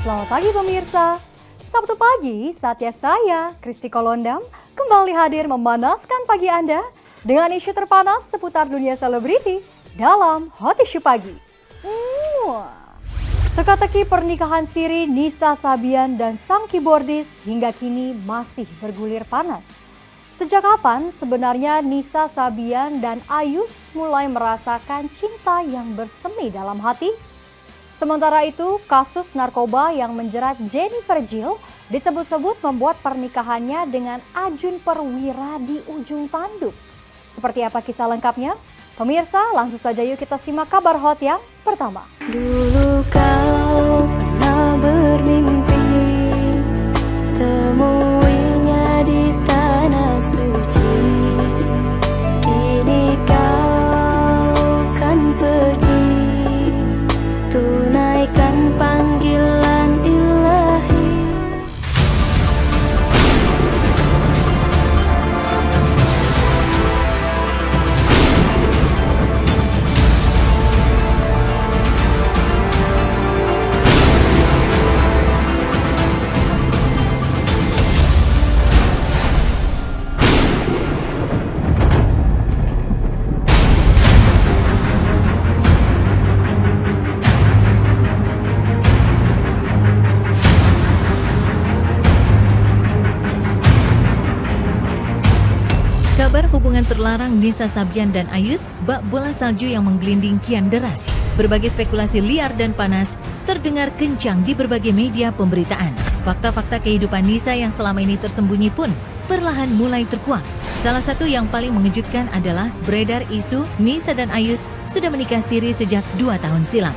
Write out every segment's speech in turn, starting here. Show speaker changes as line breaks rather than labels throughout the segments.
Selamat pagi pemirsa. Sabtu pagi, saatnya saya, Kristi Kolondam, kembali hadir memanaskan pagi Anda dengan isu terpanas seputar dunia selebriti dalam Hot Issue Pagi. Teka-teki pernikahan siri Nisa Sabian dan sang keyboardis hingga kini masih bergulir panas. Sejak kapan sebenarnya Nisa Sabian dan Ayus mulai merasakan cinta yang bersemi dalam hati? Sementara itu, kasus narkoba yang menjerat Jennifer Jill disebut-sebut membuat pernikahannya dengan Ajun Perwira di ujung tanduk. Seperti apa kisah lengkapnya? Pemirsa, langsung saja yuk kita simak kabar hot yang pertama.
Dulu kau pernah bermimpi temuinya di tanah suci. Kini kau kan pergi tunaikan panggilan ilahi.
Kabar hubungan terlarang Nisa Sabian dan Ayus bak bola salju yang menggelinding kian deras. Berbagai spekulasi liar dan panas terdengar kencang di berbagai media pemberitaan. Fakta-fakta kehidupan Nisa yang selama ini tersembunyi pun perlahan mulai terkuak. Salah satu yang paling mengejutkan adalah beredar isu Nisa dan Ayus sudah menikah siri sejak 2 tahun silam.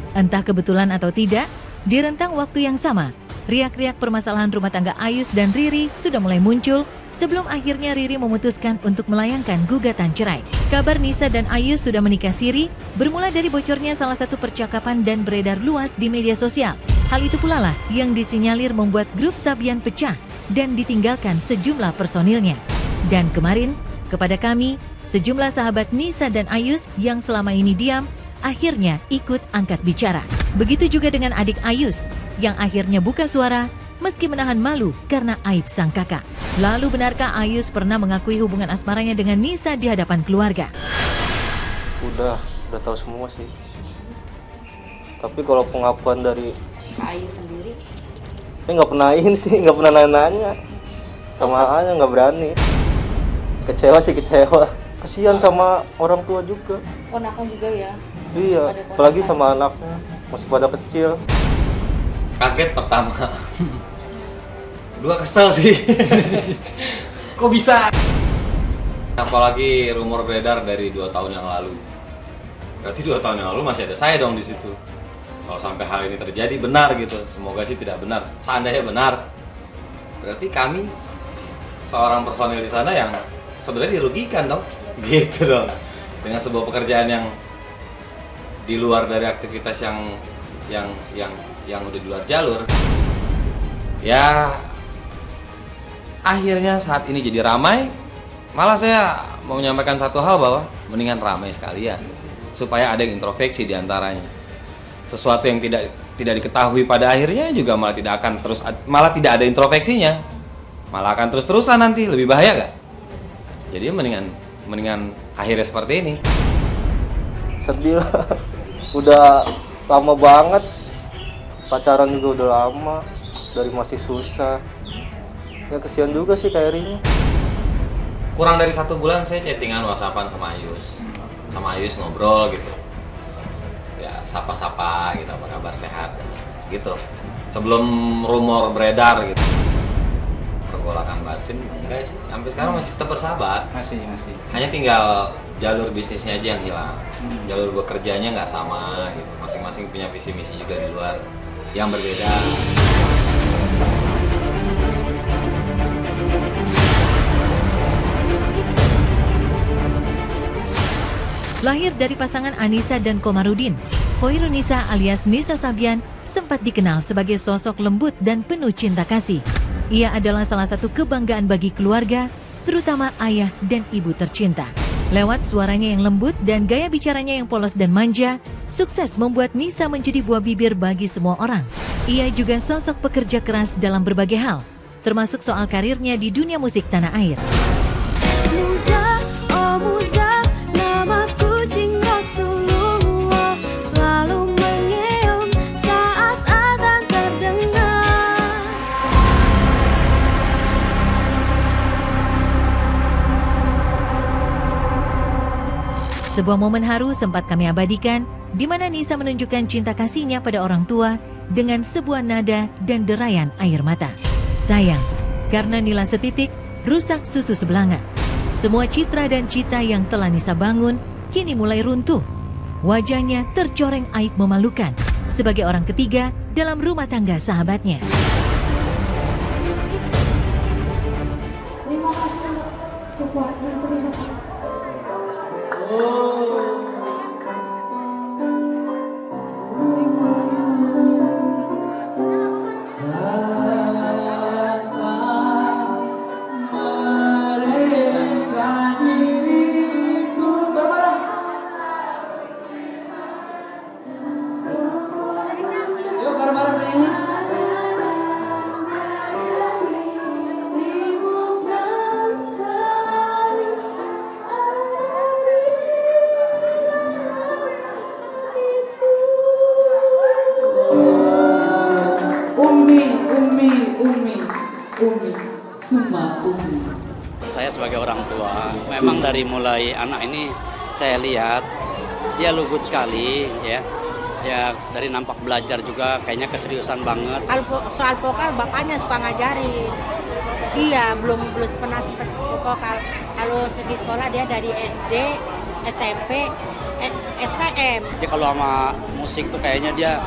Entah kebetulan atau tidak, di rentang waktu yang sama, riak-riak permasalahan rumah tangga Ayus dan Riri sudah mulai muncul sebelum akhirnya Riri memutuskan untuk melayangkan gugatan cerai. Kabar Nisa dan Ayus sudah menikah siri bermula dari bocornya salah satu percakapan dan beredar luas di media sosial. Hal itu pula lah yang disinyalir membuat grup Sabian pecah dan ditinggalkan sejumlah personilnya. Dan kemarin, kepada kami, sejumlah sahabat Nisa dan Ayus yang selama ini diam, akhirnya ikut angkat bicara. Begitu juga dengan adik Ayus yang akhirnya buka suara meski menahan malu karena aib sang kakak. Lalu benarkah Ayus pernah mengakui hubungan asmaranya dengan Nisa di hadapan keluarga?
Udah tahu semua sih. Tapi kalau pengakuan dari
Ayus sendiri,
saya nggak pernah nggak pernah nanya-nanya. Sama aja nggak berani. Kecewa sih kecewa. Kasihan sama orang tua juga.
ponakan juga ya.
Iya, apalagi sama anaknya masih pada kecil.
Kaget pertama. Kedua kesel sih. Kok bisa? Apalagi rumor beredar dari 2 tahun yang lalu. Berarti 2 tahun yang lalu masih ada saya dong di situ. Kalau sampai hal ini terjadi benar gitu, semoga sih tidak benar. Seandainya benar, berarti kami seorang personil di sana yang sebenarnya dirugikan dong. Gitu dong. Dengan sebuah pekerjaan yang di luar dari aktivitas yang udah di luar jalur. Ya akhirnya saat ini jadi ramai. Malah saya mau menyampaikan satu hal bahwa mendingan ramai sekalian supaya ada yang introspeksi di antaranya. Sesuatu yang tidak diketahui pada akhirnya juga malah tidak ada introspeksinya. Malah akan terus-terusan nanti, lebih bahaya gak? Jadi mendingan akhirnya seperti ini.
Sedih lah. Udah lama banget. Pacaran juga udah lama. Dari masih susah. Ya kesian juga sih kayak Riri.
Kurang dari 1 bulan saya chattingan WhatsAppan sama Ayus. Sama Ayus ngobrol gitu. Ya sapa-sapa gitu, apa kabar, sehat gitu. Sebelum rumor beredar gitu. Pergolakan batin enggak sih, sampai sekarang masih tetap bersahabat.
Masih.
Hanya tinggal jalur bisnisnya aja yang hilang. Jalur bekerjanya nggak sama gitu. Masing-masing punya visi misi juga di luar yang berbeda.
Lahir dari pasangan Anissa dan Komarudin, Hoirunisa alias Nisa Sabian sempat dikenal sebagai sosok lembut dan penuh cinta kasih. Ia adalah salah satu kebanggaan bagi keluarga, terutama ayah dan ibu tercinta. Lewat suaranya yang lembut dan gaya bicaranya yang polos dan manja, sukses membuat Nisa menjadi buah bibir bagi semua orang. Ia juga sosok pekerja keras dalam berbagai hal, termasuk soal karirnya di dunia musik tanah air.
Muza, oh Muza, nama kucing Rasulullah selalu mengeong saat adzan terdengar.
Sebuah momen haru sempat kami abadikan, di mana Nisa menunjukkan cinta kasihnya pada orang tua dengan sebuah nada dan derayan air mata. Sayang, karena nila setitik, rusak susu sebelanga. Semua citra dan cita yang telah Nisa bangun kini mulai runtuh. Wajahnya tercoreng aib memalukan sebagai orang ketiga dalam rumah tangga sahabatnya.
Terima kasih untuk supportnya. Terima kasih.
Saya sebagai orang tua, memang dari mulai anak ini saya lihat dia lugu sekali ya. Ya dari nampak belajar juga kayaknya keseriusan banget.
Soal vokal bapaknya suka ngajarin. Iya, belum pernah sempat vokal. Kalau segi sekolah dia dari SD, SMP, STM.
Jadi kalau sama musik tuh kayaknya dia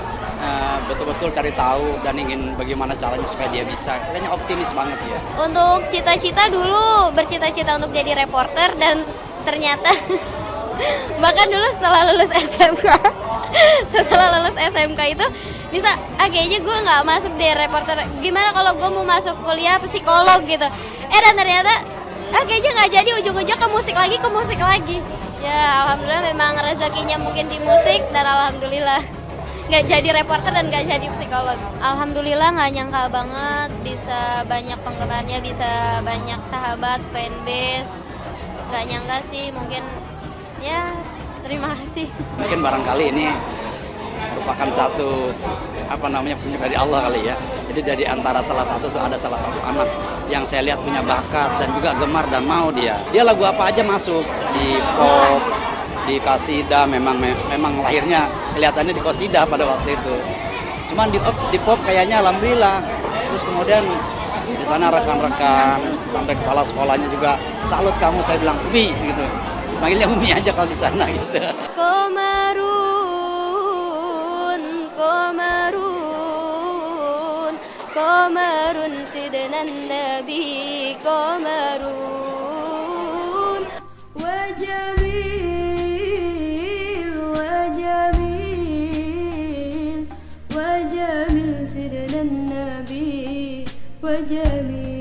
betul-betul cari tahu dan ingin bagaimana caranya supaya dia bisa. Kayaknya optimis banget ya.
Untuk cita-cita dulu bercita-cita untuk jadi reporter dan ternyata bahkan dulu setelah lulus SMK itu bisa kayaknya gue nggak masuk deh reporter. Gimana kalau gue mau masuk kuliah psikolog gitu? Dan ternyata kayaknya nggak jadi, ujung-ujung ke musik lagi. Ya alhamdulillah memang rezekinya mungkin di musik dan alhamdulillah nggak jadi reporter dan nggak jadi psikolog. Alhamdulillah nggak nyangka banget bisa banyak penggemarnya, bisa banyak sahabat, fanbase. Nggak nyangka sih, mungkin ya terima kasih.
Mungkin barangkali ini merupakan satu petunjuk dari Allah kali ya. Jadi dari antara salah satu anak yang saya lihat punya bakat dan juga gemar dan mau dia lagu apa aja masuk di pop, di qasidah, memang lahirnya kelihatannya di qasidah pada waktu itu. Cuman di pop kayaknya alhamdulillah. Terus kemudian di sana rekan-rekan sampai kepala sekolahnya juga salut kamu, saya bilang Umi gitu. Panggilnya Umi aja kalau di sana gitu.
Komarun sidnan nabi komarun wajamil sidnan nabi wajamil